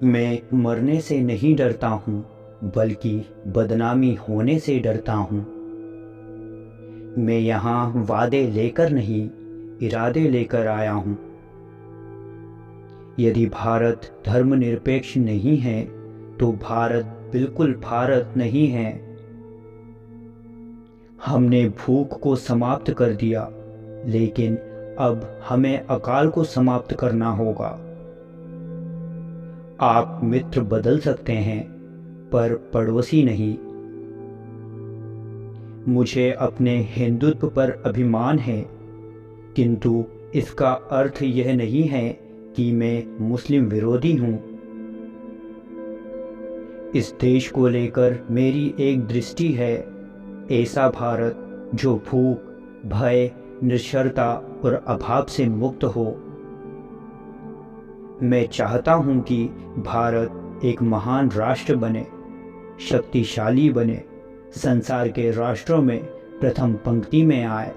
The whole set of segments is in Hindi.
मैं मरने से नहीं डरता हूँ, बल्कि बदनामी होने से डरता हूँ। मैं यहाँ वादे लेकर नहीं, इरादे लेकर आया हूँ। यदि भारत धर्मनिरपेक्ष नहीं है, तो भारत बिल्कुल भारत नहीं है। हमने भूख को समाप्त कर दिया, लेकिन अब हमें अकाल को समाप्त करना होगा। आप मित्र बदल सकते हैं, पर पड़ोसी नहीं। मुझे अपने हिंदुत्व पर अभिमान है, किंतु इसका अर्थ यह नहीं है कि मैं मुस्लिम विरोधी हूँ। इस देश को लेकर मेरी एक दृष्टि है, ऐसा भारत जो भूख, भय, निरक्षरता और अभाव से मुक्त हो। मैं चाहता हूँ कि भारत एक महान राष्ट्र बने, शक्तिशाली बने, संसार के राष्ट्रों में प्रथम पंक्ति में आए।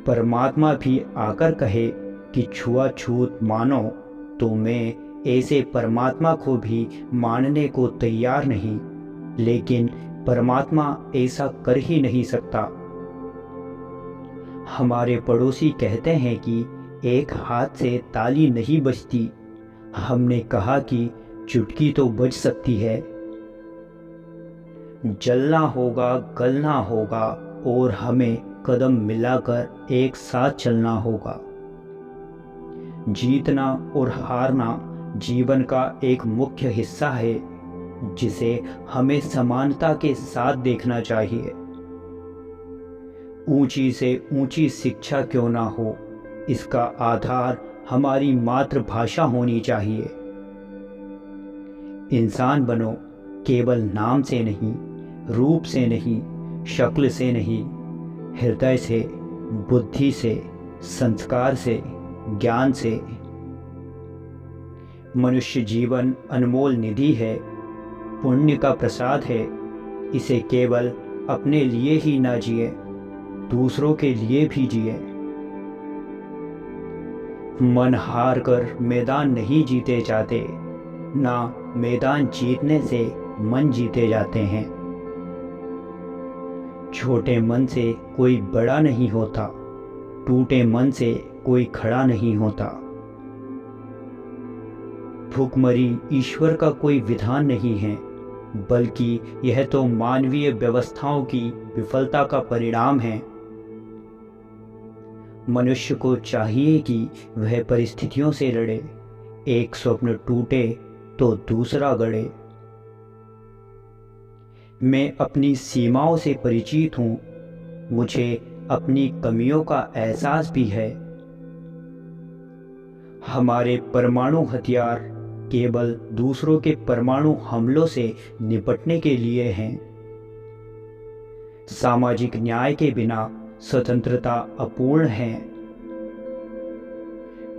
परमात्मा भी आकर कहे कि छुआछूत मानो, तो मैं ऐसे परमात्मा को भी मानने को तैयार नहीं, लेकिन परमात्मा ऐसा कर ही नहीं सकता। हमारे पड़ोसी कहते हैं कि एक हाथ से ताली नहीं बजती। हमने कहा कि चुटकी तो बज सकती है। जलना होगा, गलना होगा, और हमें कदम मिलाकर एक साथ चलना होगा। जीतना और हारना जीवन का एक मुख्य हिस्सा है, जिसे हमें समानता के साथ देखना चाहिए। ऊंची से ऊंची शिक्षा क्यों ना हो, इसका आधार हमारी मातृभाषा होनी चाहिए। इंसान बनो, केवल नाम से नहीं, रूप से नहीं, शक्ल से नहीं, हृदय से, बुद्धि से, संस्कार से, ज्ञान से। मनुष्य जीवन अनमोल निधि है, पुण्य का प्रसाद है। इसे केवल अपने लिए ही ना जिए, दूसरों के लिए भी जिए। मन हार कर मैदान नहीं जीते जाते, ना मैदान जीतने से मन जीते जाते हैं। छोटे मन से कोई बड़ा नहीं होता, टूटे मन से कोई खड़ा नहीं होता। भूखमरी ईश्वर का कोई विधान नहीं है, बल्कि यह तो मानवीय व्यवस्थाओं की विफलता का परिणाम है। मनुष्य को चाहिए कि वह परिस्थितियों से लड़े। एक स्वप्न टूटे तो दूसरा गढ़े। मैं अपनी सीमाओं से परिचित हूँ, मुझे अपनी कमियों का एहसास भी है। हमारे परमाणु हथियार केवल दूसरों के परमाणु हमलों से निपटने के लिए हैं। सामाजिक न्याय के बिना स्वतंत्रता अपूर्ण है।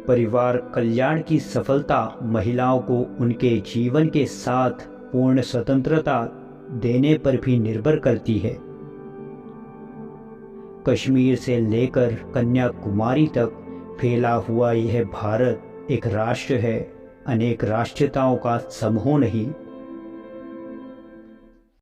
परिवार कल्याण की सफलता महिलाओं को उनके जीवन के साथ पूर्ण स्वतंत्रता देने पर भी निर्भर करती है। कश्मीर से लेकर कन्याकुमारी तक फैला हुआ यह भारत एक राष्ट्र है, अनेक राष्ट्रीयताओं का समूह नहीं।